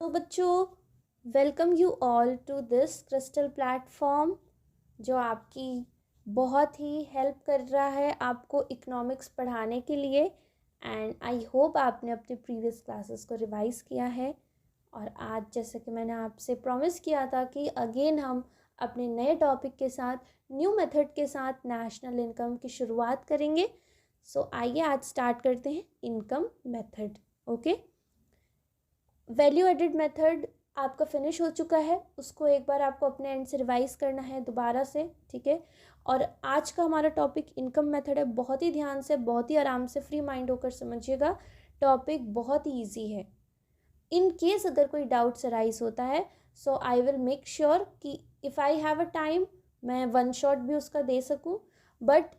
तो बच्चों, welcome you all to this crystal platform जो आपकी बहुत ही हेल्प कर रहा है आपको इकोनॉमिक्स पढ़ाने के लिए। एंड आई होप आपने अपने प्रीवियस क्लासेस को रिवाइज किया है। और आज जैसे कि मैंने आपसे प्रॉमिस किया था कि अगेन हम अपने नए टॉपिक के साथ, न्यू मेथड के साथ नेशनल इनकम की शुरुआत करेंगे। सो आइए आज स्टार्ट करते हैं income method. Okay, value added method आपका फिनिश हो चुका है, उसको एक बार आपको अपने एंड से रिवाइज करना है दोबारा से, ठीक है। और आज का हमारा टॉपिक इनकम मेथड है। बहुत ही ध्यान से, बहुत ही आराम से, फ्री माइंड होकर समझिएगा। टॉपिक बहुत ही ईजी है। इन केस अगर कोई डाउट्स अराइज होता है, सो आई विल मेक श्योर कि if I have a time मैं वन शॉट भी उसका दे सकूं। बट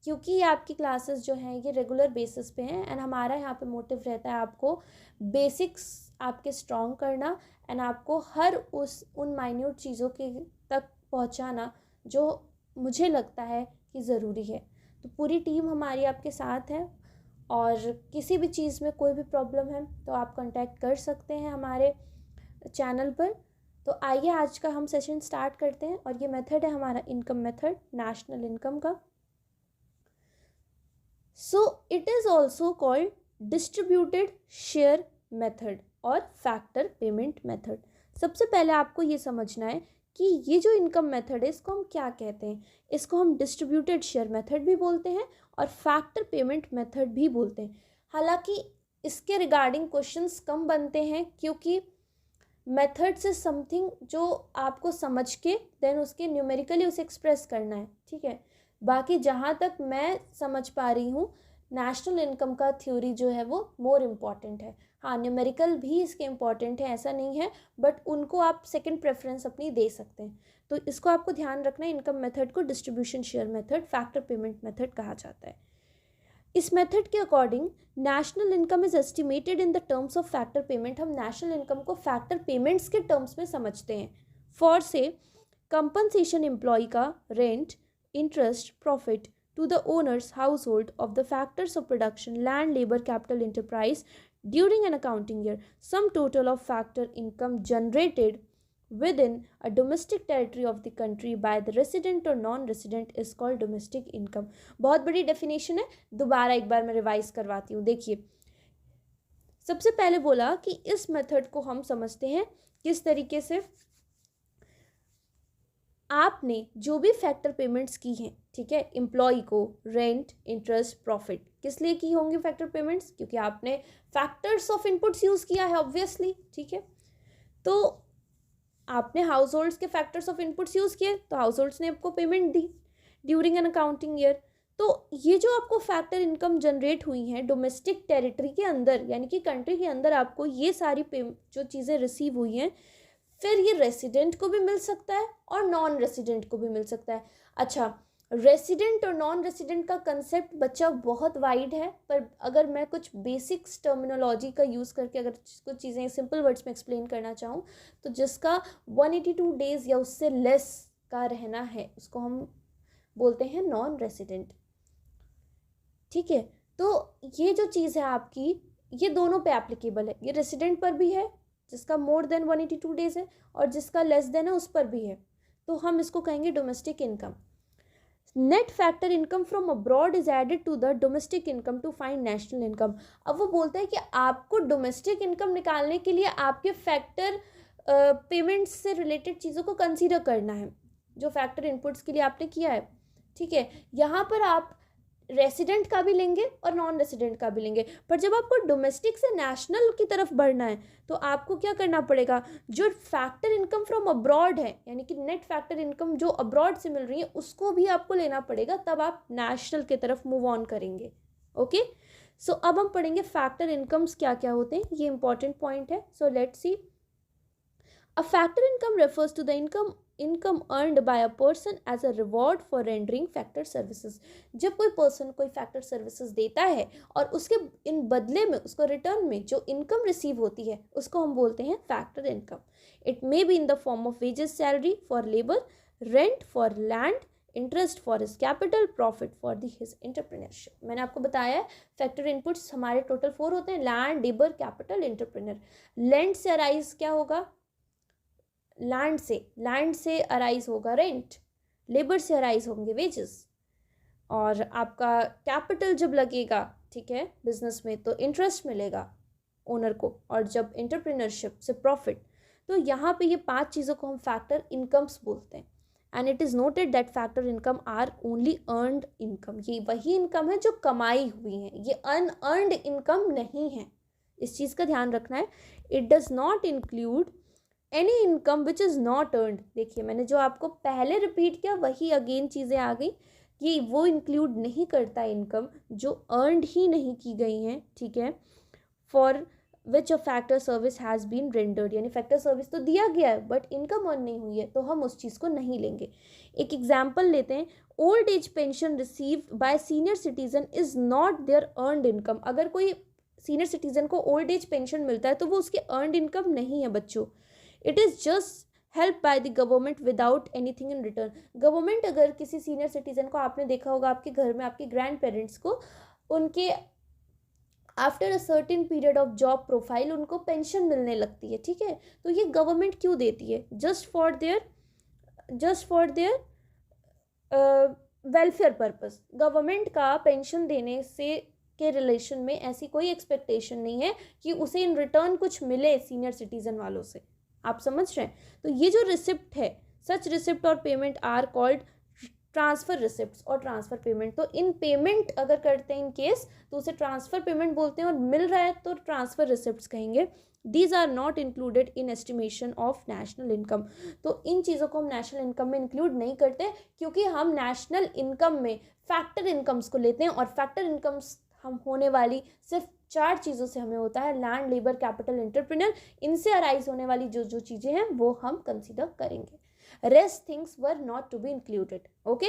क्योंकि ये आपकी क्लासेस जो हैं ये रेगुलर बेसिस पे हैं एंड हमारा यहाँ पे मोटिव रहता है आपको बेसिक्स आपके स्ट्रॉन्ग करना एंड आपको हर उन माइन्यूट चीज़ों के तक पहुँचाना जो मुझे लगता है कि ज़रूरी है। तो पूरी टीम हमारी आपके साथ है और किसी भी चीज़ में कोई भी प्रॉब्लम है तो आप कांटेक्ट कर सकते हैं हमारे चैनल पर। तो आइए आज का हम सेशन स्टार्ट करते हैं और ये मेथड है हमारा इनकम मेथड, नेशनल इनकम का। So it is also called distributed share method और factor payment method। सबसे पहले आपको ये समझना है कि ये जो इनकम मेथड है इसको हम क्या कहते हैं। इसको हम डिस्ट्रीब्यूटेड शेयर मेथड भी बोलते हैं और फैक्टर पेमेंट मेथड भी बोलते हैं। हालांकि इसके रिगार्डिंग क्वेश्चंस कम बनते हैं क्योंकि मेथड से समथिंग जो आपको समझ के देन उसके न्यूमेरिकली उसे एक्सप्रेस करना है, ठीक है। बाकी जहाँ तक मैं समझ पा रही हूँ नेशनल इनकम का थ्योरी जो है वो मोर इम्पॉर्टेंट है। हाँ, न्यूमेरिकल भी इसके इम्पॉर्टेंट है, ऐसा नहीं है, बट उनको आप सेकंड प्रेफरेंस अपनी दे सकते हैं। तो इसको आपको ध्यान रखना है। इनकम मेथड को distribution share method, factor payment method कहा जाता है। इस मेथड के according national income is estimated in the terms of factor payment. हम नेशनल इनकम को फैक्टर पेमेंट्स के टर्म्स में समझते हैं। फॉर से कंपनसेशन एम्प्लॉय का rent, interest, profit to the owner's household of the factors of production, land, labor, capital, enterprise during an accounting year. Sum total of factor income generated within a domestic territory of the country by the resident or non-resident is called domestic income। बहुत बड़ी definition है, दोबारा एक बार मैं revise करवाती हूँ। देखिए, सबसे पहले बोला कि इस मेथड को हम समझते हैं किस तरीके से। आपने जो भी फैक्टर पेमेंट्स की हैं, ठीक है, एम्प्लॉय को रेंट, इंटरेस्ट, प्रॉफिट, किस लिए की होंगी फैक्टर पेमेंट्स? क्योंकि आपने फैक्टर्स ऑफ इनपुट्स यूज किया है ऑब्वियसली, ठीक है। तो आपने हाउस होल्ड्स के फैक्टर्स ऑफ इनपुट्स यूज किए तो हाउस होल्ड्स ने आपको payment the during an accounting year. तो ये जो आपको फैक्टर इनकम जनरेट हुई हैं डोमेस्टिक टेरिटरी के अंदर, यानी कि कंट्री के अंदर आपको ये सारी जो चीज़ें रिसीव हुई हैं, फिर ये रेसिडेंट को भी मिल सकता है और नॉन रेसिडेंट को भी मिल सकता है। अच्छा, रेसिडेंट और नॉन रेसिडेंट का कंसेप्ट बच्चा बहुत वाइड है, पर अगर मैं कुछ बेसिक्स टर्मिनोलॉजी का यूज़ करके अगर कुछ चीज़ें सिंपल वर्ड्स में एक्सप्लेन करना चाहूँ तो जिसका 182 डेज या उससे लेस का रहना है उसको हम बोलते हैं नॉन रेसिडेंट, ठीक है। तो ये जो चीज़ है आपकी, ये दोनों पे एप्लीकेबल है। ये रेसिडेंट पर भी है जिसका मोर देन 182 डेज है और जिसका लेस देन है उस पर भी है। तो हम इसको कहेंगे domestic income. Net factor income from abroad is added to the domestic income to find national income. अब वो बोलते हैं कि आपको डोमेस्टिक इनकम निकालने के लिए आपके फैक्टर पेमेंट्स से रिलेटेड चीज़ों को कंसीडर करना है जो फैक्टर इनपुट्स के लिए आपने किया है, ठीक है। यहाँ पर आप रेसिडेंट का भी लेंगे और नॉन रेसिडेंट का भी लेंगे, पर जब आपको डोमेस्टिक से नेशनल की तरफ बढ़ना है तो आपको क्या करना पड़ेगा? जो फैक्टर इनकम फ्रॉम अब्रॉड है, यानी कि नेट फैक्टर इनकम जो अब्रॉड से मिल रही है, उसको भी आपको लेना पड़ेगा, तब आप नेशनल की तरफ मूव ऑन करेंगे। ओके, सो अब हम पढ़ेंगे फैक्टर इनकम्स क्या क्या होते हैं, ये इंपॉर्टेंट पॉइंट है। So let's see. A factor income refers to the income earned by a person as a reward for rendering factor services। जब कोई पर्सन कोई फैक्टर सर्विसेज देता है और उसके इन बदले में उसको रिटर्न में जो इनकम रिसीव होती है उसको हम बोलते हैं factor income. It may be in the form of wages, salary for labour, rent for land, interest for his capital, profit for his entrepreneurship. मैंने आपको बताया है फैक्टर इनपुट्स हमारे टोटल 4 होते हैं, land, labour, capital, entrepreneur. Land से arise क्या होगा, लैंड से अराइज होगा रेंट, लेबर से अराइज होंगे वेजेस, और आपका कैपिटल जब लगेगा, ठीक है, बिजनेस में, तो इंटरेस्ट मिलेगा ओनर को, और जब एंटरप्रेन्योरशिप से प्रॉफिट। तो यहाँ पे ये 5 चीज़ों को हम फैक्टर इनकम्स बोलते हैं। And it is noted that factor income are only earned income. ये वही इनकम है जो कमाई हुई है, ये अनअर्नड इनकम नहीं है, इस चीज़ का ध्यान रखना है। It does not include any income which is not earned. देखिए मैंने जो आपको पहले रिपीट किया वही अगेन चीज़ें आ गई कि वो इंक्लूड नहीं करता इनकम जो अर्नड ही नहीं की गई हैं, ठीक है, for which a factor service has been rendered. यानी फैक्टर सर्विस तो दिया गया है बट इनकम अर्न नहीं हुई है, तो हम उस चीज़ को नहीं लेंगे। एक एग्जाम्पल लेते हैं, old age pension received by senior citizen is not their earned income. अगर कोई सीनियर सिटीजन को ओल्ड एज पेंशन मिलता है तो वो उसकी अर्नड इनकम नहीं है बच्चों, it is just help by the government without anything in return. Government अगर किसी सीनियर सिटीजन को, आपने देखा होगा आपके घर में आपके ग्रैंड पेरेंट्स को, उनके after a certain period of job profile उनको पेंशन मिलने लगती है, ठीक है, तो ये गवर्नमेंट क्यों देती है, just for their welfare purpose. Government का पेंशन देने से के रिलेशन में ऐसी कोई एक्सपेक्टेशन नहीं है कि उसे इन रिटर्न कुछ मिले सीनियर सिटीजन वालों से, आप समझ रहे हैं। तो ये जो रिसिप्ट है, सच रिसिप्ट और payment are called transfer receipts और ट्रांसफ़र पेमेंट। तो इन पेमेंट अगर करते हैं इन केस तो उसे ट्रांसफ़र पेमेंट बोलते हैं, और मिल रहा है तो ट्रांसफ़र रिसिप्ट्स कहेंगे। These are not included in estimation of national income. तो इन चीज़ों को हम नेशनल इनकम में इंक्लूड नहीं करते, क्योंकि हम नेशनल इनकम में फैक्टर इनकम्स को लेते हैं, और फैक्टर इनकम्स हम होने वाली सिर्फ 4 चीज़ों से हमें होता है, लैंड, लेबर, कैपिटल, एंटरप्रेन्योर। इनसे अराइज होने वाली जो जो चीज़ें हैं वो हम कंसिडर करेंगे। Rest things were not to be included. Okay,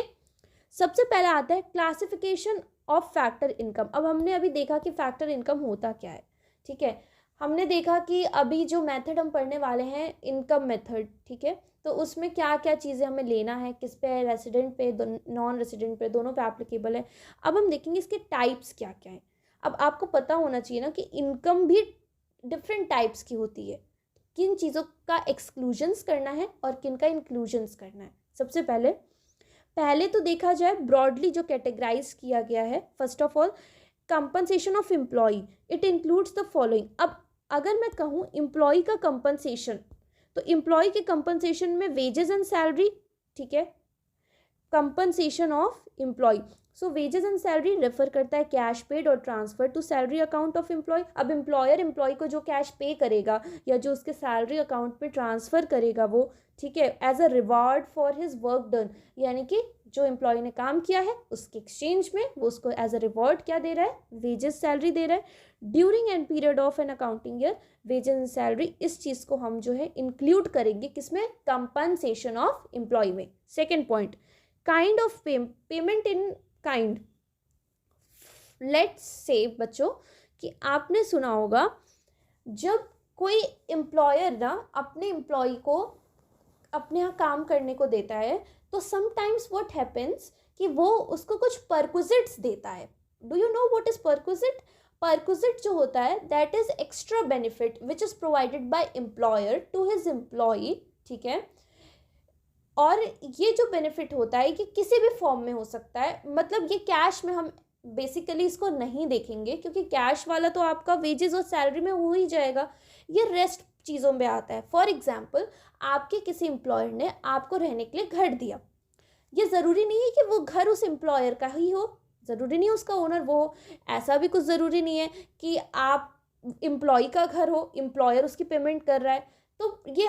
सबसे पहला आता है क्लासिफिकेशन ऑफ फैक्टर इनकम। अब हमने अभी देखा कि फैक्टर इनकम होता क्या है, ठीक है, हमने देखा कि अभी जो मेथड हम पढ़ने वाले हैं इनकम मेथड, ठीक है, तो उसमें क्या क्या चीज़ें हमें लेना है, किस पे, रेसिडेंट पे, नॉन रेसिडेंट पे, दोनों पे एप्लीकेबल है। अब हम देखेंगे इसके टाइप्स क्या क्या हैं। अब आपको पता होना चाहिए ना कि इनकम भी डिफरेंट टाइप्स की होती है, किन चीज़ों का एक्सक्लूजन्स करना है और किन का इंक्लूजन्स करना है। सबसे पहले तो देखा जाए ब्रॉडली जो कैटेगराइज किया गया है, first of all compensation of employ, it includes the following. अब अगर मैं कहूँ एम्प्लॉय का कंपनसेशन, तो एम्प्लॉय के कंपनसेशन में वेजेस एंड सैलरी, ठीक है, compensation of employ, so wages and salary refer करता है कैश पेड और transfer to salary account of employ. अब एम्प्लॉयर एम्प्लॉय को जो कैश पे करेगा या जो उसके सैलरी अकाउंट में ट्रांसफ़र करेगा वो, ठीक है, as a reward for his work done, यानी कि जो एम्प्लॉय ने काम किया है उसके एक्सचेंज में वो उसको एज अ रिवॉर्ड क्या दे रहा है, वेजेस, सैलरी दे रहा है। During and period of an accounting year, wages and salary, इस चीज़ को हम जो है इंक्लूड करेंगे किसमें, कंपनसेशन ऑफ एम्प्लॉय में। Second point, kind of payment in kind. Let's say बच्चों कि आपने सुना होगा जब कोई एम्प्लॉयर ना अपने एम्प्लॉय को अपने यहाँ काम करने को देता है, तो समटाइम्स व्हाट हैपेंस कि वो उसको कुछ परक्विजिट्स देता है। Do you know what is perquisite? Perquisite जो होता है that is extra benefit which is provided by employer to his employee, ठीक है, और ये जो बेनिफिट होता है कि किसी भी फॉर्म में हो सकता है, मतलब ये कैश में हम बेसिकली इसको नहीं देखेंगे क्योंकि कैश वाला तो आपका वेजेस और सैलरी में हो ही जाएगा, ये रेस्ट चीज़ों में आता है। फॉर एग्जाम्पल, आपके किसी एम्प्लॉयर ने आपको रहने के लिए घर दिया, ये ज़रूरी नहीं है कि वो घर उस एम्प्लॉयर का ही हो, ज़रूरी नहीं है उसका ओनर वो हो, ऐसा भी कुछ ज़रूरी नहीं है कि आप एम्प्लॉय का घर हो, एम्प्लॉयर उसकी पेमेंट कर रहा है। तो ये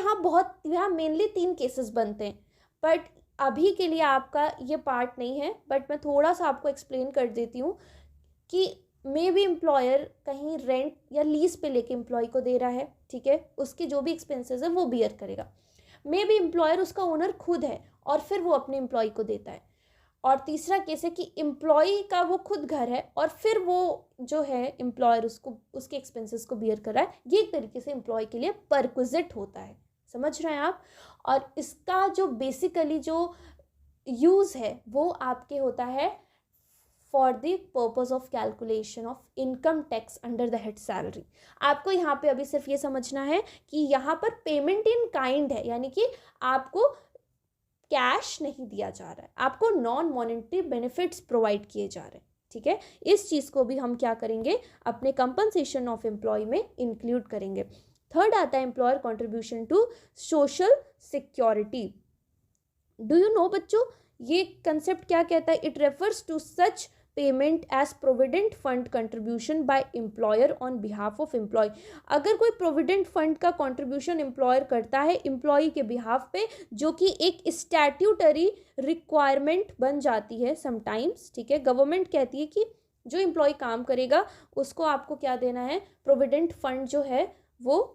यहाँ मेनली 3 केसेस बनते हैं, बट अभी के लिए आपका ये पार्ट नहीं है, बट मैं थोड़ा सा आपको एक्सप्लेन कर देती हूँ कि मे बी एम्प्लॉयर कहीं रेंट या लीज पे लेके एम्प्लॉय को दे रहा है, ठीक है, उसके जो भी एक्सपेंसेस है वो बियर करेगा। मे बी एम्प्लॉयर उसका ओनर खुद है और फिर वो अपने एम्प्लॉय को देता है। और तीसरा केस है कि एम्प्लॉय का वो खुद घर है और फिर वो जो है एम्प्लॉयर उसको उसके एक्सपेंसेस को बियर कर रहा है। ये एक तरीके से एम्प्लॉय के लिए परक्विजिट होता है, समझ रहे हैं आप। और इसका जो बेसिकली जो यूज़ है वो आपके होता है for the purpose of calculation of income tax under the head salary. आपको यहाँ पे अभी सिर्फ ये समझना है कि यहाँ पर पेमेंट इन काइंड है, यानी कि आपको कैश नहीं दिया जा रहा है, आपको नॉन मॉनेटरी बेनिफिट्स प्रोवाइड किए जा रहे हैं। ठीक है, इस चीज़ को भी हम क्या करेंगे अपने कंपनसेशन ऑफ एम्प्लॉय में इंक्लूड करेंगे। थर्ड आता है employer contribution to social security. Do you know बच्चों ये कंसेप्ट क्या कहता है? It refers to such payment as provident fund contribution by employer on behalf of employee. अगर कोई प्रोविडेंट फंड का कंट्रीब्यूशन एम्प्लॉयर करता है एम्प्लॉय के बिहाफ पे, जो कि एक स्टैट्यूटरी रिक्वायरमेंट बन जाती है समटाइम्स। ठीक है, गवर्नमेंट कहती है कि जो एम्प्लॉय काम करेगा उसको आपको क्या देना है, प्रोविडेंट फंड जो है वो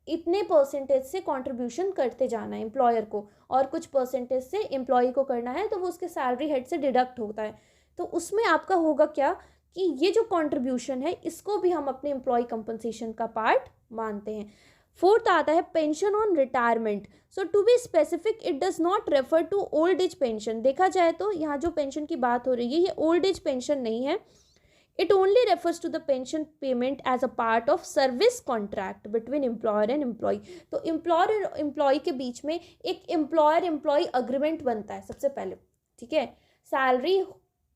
इतने परसेंटेज से कंट्रीब्यूशन करते जाना है एम्प्लॉयर को, और कुछ परसेंटेज से एम्प्लॉय को करना है, तो वो उसके सैलरी हेड से डिडक्ट होता है। तो उसमें आपका होगा क्या कि ये जो कंट्रीब्यूशन है इसको भी हम अपने एम्प्लॉय कंपनसेशन का पार्ट मानते हैं। फोर्थ आता है pension on retirement. So to be specific it does not refer to old age pension. देखा जाए तो यहाँ जो पेंशन की बात हो रही है ये ओल्ड एज पेंशन नहीं है, it only refers to the pension payment as a part of service contract between employer and employee. तो एम्प्लॉयर और एम्प्लॉय के बीच में एक एम्प्लॉयर एम्प्लॉय अग्रीमेंट बनता है सबसे पहले। ठीक है, सैलरी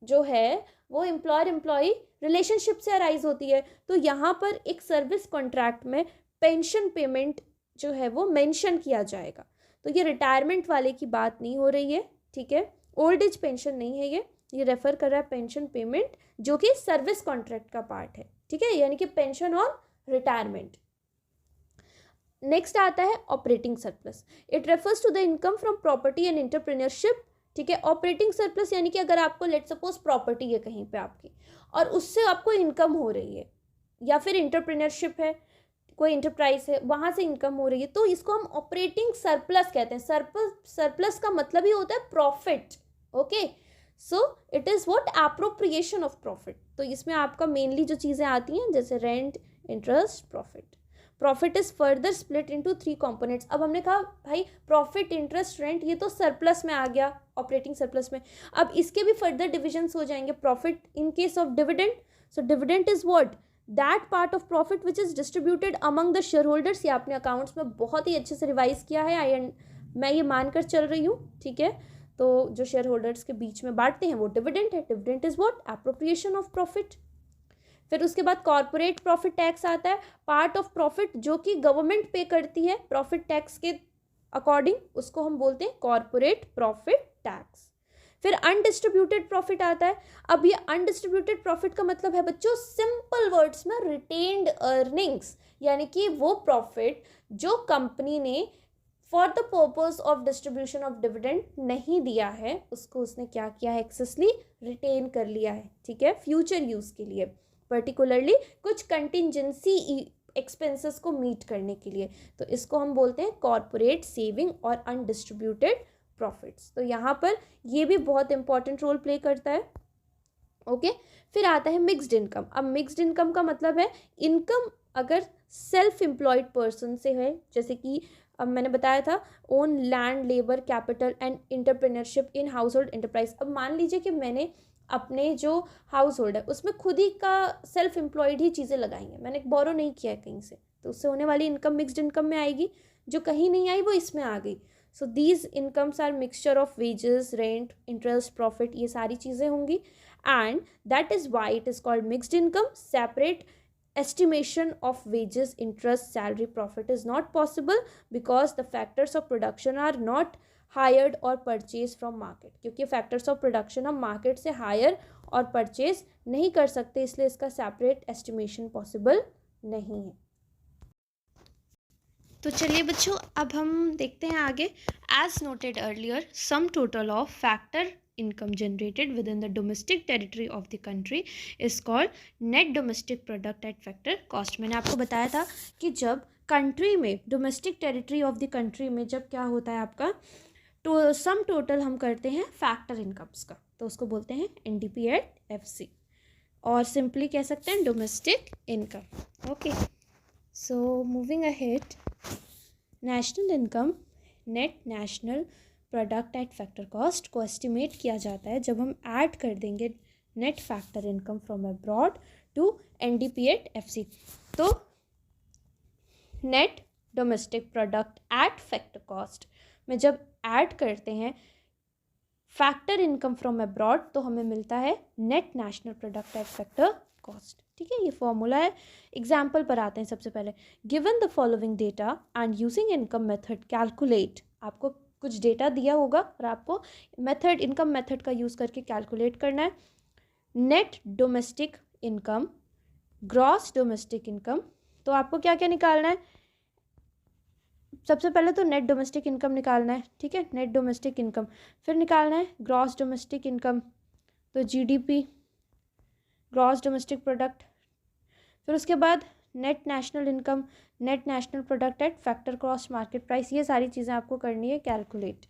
जो है वो एम्प्लॉयर एम्प्लॉय रिलेशनशिप से अराइज होती है, तो यहाँ पर एक सर्विस कॉन्ट्रैक्ट में पेंशन पेमेंट जो है वो मेंशन किया जाएगा। तो ये रिटायरमेंट वाले की बात नहीं हो रही है। ठीक है, ओल्ड एज पेंशन नहीं है ये रेफर कर रहा है पेंशन पेमेंट जो कि सर्विस कॉन्ट्रैक्ट का पार्ट है। ठीक है, यानी कि पेंशन ऑन रिटायरमेंट। नेक्स्ट आता है operating surplus. It refers to the income from property and entrepreneurship. ठीक है, ऑपरेटिंग सरप्लस यानी कि अगर आपको लेट सपोज प्रॉपर्टी है कहीं पे आपकी और उससे आपको इनकम हो रही है, या फिर एंटरप्रेन्योरशिप है, कोई एंटरप्राइज है वहाँ से इनकम हो रही है, तो इसको हम ऑपरेटिंग सरप्लस कहते हैं। सरप्लस का मतलब ही होता है profit. Okay, so it is what appropriation of profit. तो इसमें आपका मेनली जो चीज़ें आती हैं जैसे rent, interest, profit. Profit is further split into 3 components. अब हमने कहा भाई प्रॉफिट, इंटरेस्ट, रेंट ये तो सरप्लस में आ गया, ऑपरेटिंग सरप्लस में। अब इसके भी फर्दर डिविजन्स हो जाएंगे। Profit in case of dividend, so dividend is what, that part of profit which is distributed among the share holders. ये आपने अकाउंट्स में बहुत ही अच्छे से रिवाइज किया है, मैं ये मानकर चल रही हूँ। ठीक है, तो जो शेयर होल्डर्स के बीच में बांटते हैं वो डिविडेंड है। Dividend is what, appropriation of profit. फिर उसके बाद कॉर्पोरेट प्रॉफिट टैक्स आता है, पार्ट ऑफ प्रॉफिट जो कि गवर्नमेंट पे करती है प्रॉफिट टैक्स के अकॉर्डिंग, उसको हम बोलते हैं कॉर्पोरेट प्रॉफिट टैक्स। फिर अनडिस्ट्रीब्यूटेड प्रॉफिट आता है। अब ये अनडिस्ट्रीब्यूटेड प्रॉफिट का मतलब है बच्चों सिंपल वर्ड्स में रिटेन्ड अर्निंग्स, यानी कि वो प्रॉफिट जो कंपनी ने for the purpose of distribution of dividend नहीं दिया है, उसको उसने क्या किया है, एक्सेसली रिटेन कर लिया है। ठीक है, फ्यूचर यूज के लिए, पर्टिकुलरली कुछ कंटिजेंसी एक्सपेंसेस को मीट करने के लिए। तो इसको हम बोलते हैं कॉर्पोरेट सेविंग और अनडिस्ट्रीब्यूटेड प्रॉफिट्स। तो यहाँ पर ये भी बहुत इंपॉर्टेंट रोल प्ले करता है। ओके, फिर आता है मिक्स्ड इनकम। अब मिक्स्ड इनकम का मतलब है इनकम अगर सेल्फ एम्प्लॉयड पर्सन से है, जैसे कि अब मैंने बताया था own land, labour, capital and entrepreneurship in house hold enterprise. अब मान लीजिए कि मैंने अपने जो हाउस होल्ड है उसमें खुद ही का सेल्फ एम्प्लॉयड ही चीज़ें लगाई हैं, मैंने बोरो नहीं किया है कहीं से, तो उससे होने वाली इनकम मिक्स्ड इनकम में आएगी। जो कहीं नहीं आई वो इसमें आ गई। So these incomes are mixture of wages, rent, interest, profit, ये सारी चीज़ें होंगी। And that is why it is called mixed income. Separate estimation of wages, interest, salary, profit is not possible because the factors of production are not hired or purchased from market। क्योंकि factors of production हम market से hire और purchase नहीं कर सकते, इसलिए इसका separate estimation possible नहीं है। तो चलिए बच्चों अब हम देखते हैं आगे। As noted earlier, sum total of factor income generated within the domestic territory of the country is called net domestic product at factor cost। मैंने आपको बताया था कि जब कंट्री में, domestic territory of the country में जब क्या होता है आपका, तो सम टोटल हम करते हैं फैक्टर इनकम्स का, तो उसको बोलते हैं NDP एट FC, और सिंपली कह सकते हैं domestic income. Okay, so moving ahead, national income, net national product at factor cost को एस्टिमेट किया जाता है जब हम ऐड कर देंगे net factor income from abroad to NDP at FC। तो net domestic product at factor cost में जब ऐड करते हैं फैक्टर इनकम फ्रॉम अब्रॉड तो हमें मिलता है net national product at factor cost. ठीक है, ये फॉर्मूला है। एग्जाम्पल पर आते हैं। सबसे पहले given the following data and using income method calculate. आपको कुछ डेटा दिया होगा और आपको मेथड इनकम मेथड का यूज़ करके कैलकुलेट करना है। Net domestic income, gross domestic income. तो आपको क्या क्या निकालना है? सबसे पहले तो नेट डोमेस्टिक इनकम निकालना है। ठीक है, नेट डोमेस्टिक इनकम। फिर निकालना है ग्रॉस डोमेस्टिक इनकम, तो GDP, ग्रॉस डोमेस्टिक प्रोडक्ट। फिर उसके बाद net national income, net national product at factor cost market price. ये सारी चीज़ें आपको करनी है कैलकुलेट।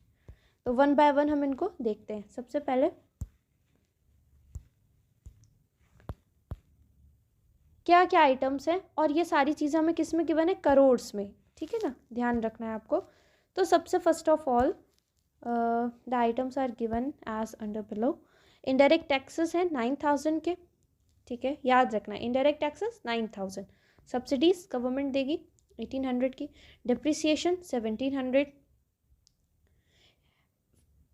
तो वन बाय वन हम इनको देखते हैं। सबसे पहले क्या क्या आइटम्स हैं और ये सारी चीज़ें हमें किस में गिवन है? करोड्स में। ठीक है ना, ध्यान रखना है आपको। तो सबसे first of all the items are given as under below. Indirect taxes हैं 9000 के। ठीक है, याद रखना है इनडायरेक्ट टैक्सेस 9000। सब्सिडीज गवर्नमेंट देगी 1800 की। डिप्रिसिएशन 1700।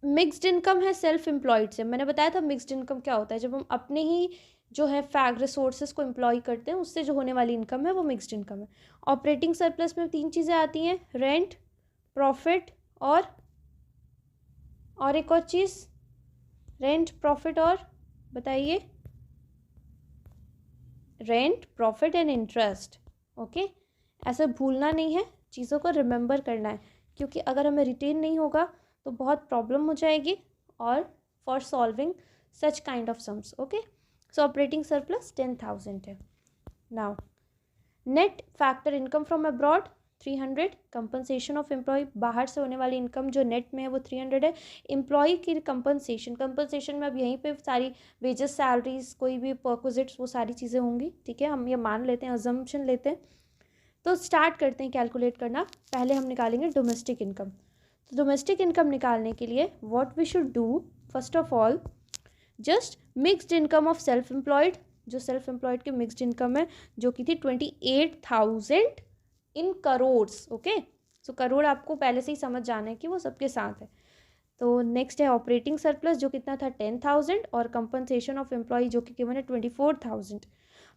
मिक्स्ड इनकम है सेल्फ एम्प्लॉयड से। मैंने बताया था मिक्स्ड इनकम क्या होता है, जब हम अपने ही जो है फैक्ट रिसोर्सेज को एम्प्लॉय करते हैं उससे जो होने वाली इनकम है वो मिक्स्ड इनकम है। ऑपरेटिंग सरप्लस में 3 चीज़ें आती हैं, रेंट, प्रॉफिट और एक और चीज़। रेंट, प्रॉफिट और बताइए। Rent, profit and interest. Okay, ऐसे भूलना नहीं है, चीज़ों को रिमेंबर करना है, क्योंकि अगर हमें रिटेन नहीं होगा तो बहुत प्रॉब्लम हो जाएगी और for solving such kind of sums. Okay, so operating surplus 10,000 है। Now net factor income from abroad 300। Compensation of employee, बाहर से होने वाली इनकम जो नेट में है वो 300 है। एम्प्लॉय की कंपनसेशन में अब यहीं पे सारी वेजेस, सैलरीज, कोई भी परक्विजिट्स, वो सारी चीज़ें होंगी। ठीक है, हम ये मान लेते हैं, अजम्पशन लेते हैं। तो स्टार्ट करते हैं कैलकुलेट करना। पहले हम निकालेंगे डोमेस्टिक इनकम। तो डोमेस्टिक इनकम निकालने के लिए what we should do, first of all just mixed income of self employed. जो सेल्फ एम्प्लॉयड की मिक्स्ड इनकम है जो कि थी 28,000 in crores. Okay, so crore आपको पहले से ही समझ जाना है कि वो सबके साथ है। तो नेक्स्ट है ऑपरेटिंग सरप्लस जो कितना था 10,000 और कंपनसेशन ऑफ एम्प्लॉय जो कि गिवन है 24,000।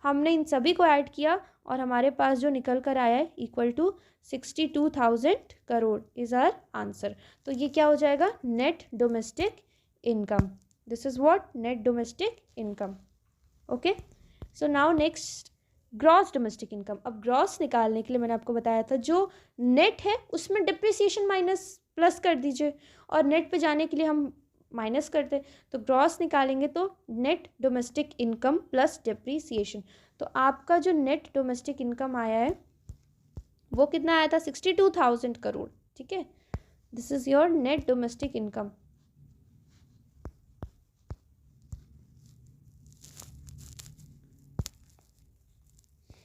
हमने इन सभी को ऐड किया और हमारे पास जो निकल कर आया है equal to 62,000 crore is our answer. तो ये क्या हो जाएगा? Net domestic income. This is what? Net domestic income. Okay, so now next gross domestic income. अब ग्रॉस निकालने के लिए मैंने आपको बताया था जो नेट है उसमें डिप्रिसिएशन माइनस प्लस कर दीजिए और नेट पे जाने के लिए हम माइनस करते। तो ग्रॉस निकालेंगे तो net domestic income plus depreciation. तो आपका जो नेट डोमेस्टिक इनकम आया है वो कितना आया था? 62,000 करोड़। ठीक है, this is your net domestic income.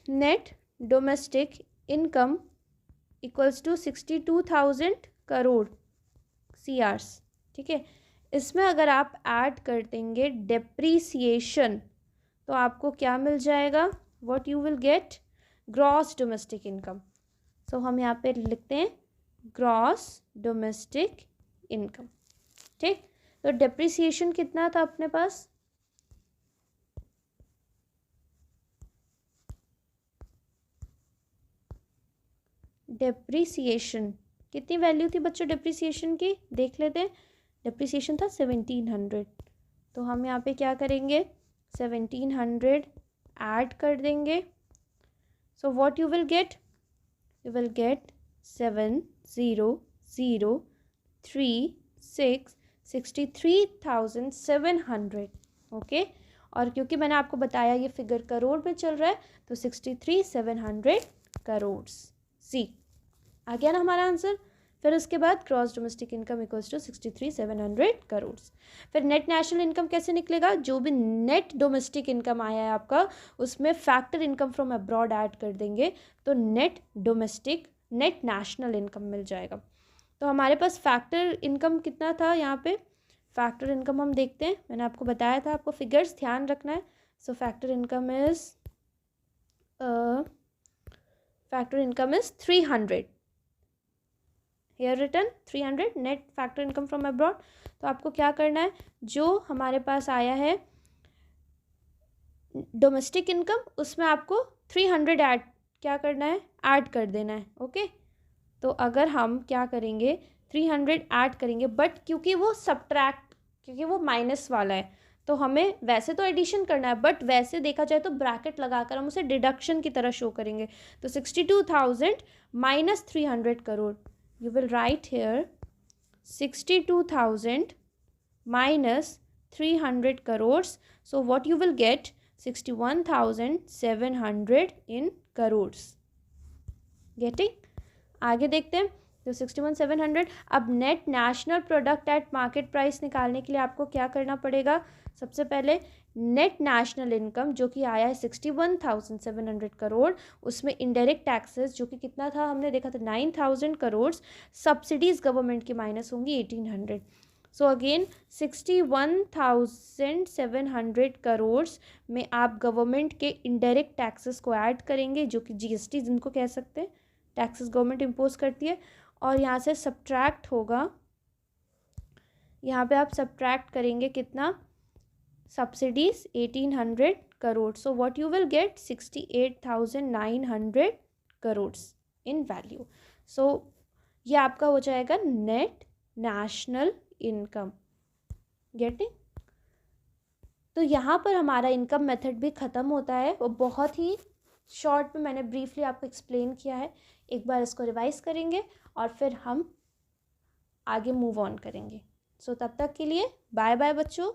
Net domestic income equals to 62,000 crore CRs। ठीक है, इसमें अगर आप ऐड कर देंगे डेप्रीसिएशन तो आपको क्या मिल जाएगा? What you will get? Gross domestic income. So हम यहाँ पे लिखते हैं ग्रॉस डोमेस्टिक इनकम। ठीक, तो डेप्रीसिएशन कितना था अपने पास? डेप्रीसिएशन कितनी वैल्यू थी बच्चों डेप्रीसिएशन की? देख लेते हैं। डेप्रीसिएशन था 1700। तो हम यहाँ पे क्या करेंगे? 1700 ऐड कर देंगे। सो what you will gate? You will gate 63,700। Okay, और क्योंकि मैंने आपको बताया ये फिगर करोड़ में चल रहा है तो 63,700 करोड़। सी आ गया ना हमारा आंसर। फिर उसके बाद gross domestic income equals to 63,700 crore. फिर नेट नेशनल इनकम कैसे निकलेगा? जो भी नेट डोमेस्टिक इनकम आया है आपका उसमें factor income from abroad add कर देंगे तो net domestic net national income मिल जाएगा। तो हमारे पास फैक्टर इनकम कितना था यहाँ पे, फैक्टर इनकम हम देखते हैं, मैंने आपको बताया था आपको फिगर्स ध्यान रखना है. So factor income is 300. Here return 300 net factor income from abroad. तो आपको क्या करना है, जो हमारे पास आया है डोमेस्टिक इनकम, उसमें आपको 300 क्या करना है, ऐड कर देना है. ओके, तो अगर हम क्या करेंगे 300 ऐड करेंगे, बट क्योंकि वो माइनस वाला है तो हमें वैसे तो एडिशन करना है, बट वैसे देखा जाए तो ब्रैकेट लगाकर हम उसे डिडक्शन की तरह शो करेंगे. तो 62,000 minus 300 crore. You will write here 62,000 minus 300 crores. So what you will get 61,700 in crores. Getting? आगे देखते हैं. तो 61,700. अब net national product eight market price निकालने के लिए आपको क्या करना पड़ेगा, सबसे पहले नेट नेशनल इनकम जो कि आया है 61,700 करोड़, उसमें इनडायरेक्ट टैक्सेस जो कि कितना था हमने देखा था 9,000 करोड़, सब्सिडीज़ गवर्नमेंट की माइनस होंगी 1,800. सो अगेन 61,700 करोड़ में आप गवर्नमेंट के इनडायरेक्ट टैक्सेस को ऐड करेंगे जो कि जीएसटी जिनको कह सकते हैं, टैक्सेस गवर्नमेंट इम्पोज करती है. और यहाँ से सब्ट्रैक्ट होगा, यहाँ पे आप सब्ट्रैक्ट करेंगे कितना, subsidies 1,800 crore. So what you will get 68,900 crore in value. So ये आपका हो जाएगा नेट नेशनल इनकम. गेटिंग? तो यहाँ पर हमारा इनकम मेथड भी ख़त्म होता है. वो बहुत ही शॉर्ट में मैंने ब्रीफली आपको एक्सप्लेन किया है. एक बार इसको रिवाइज करेंगे और फिर हम आगे मूव ऑन करेंगे. सो तब तक के लिए बाय बाय बच्चों.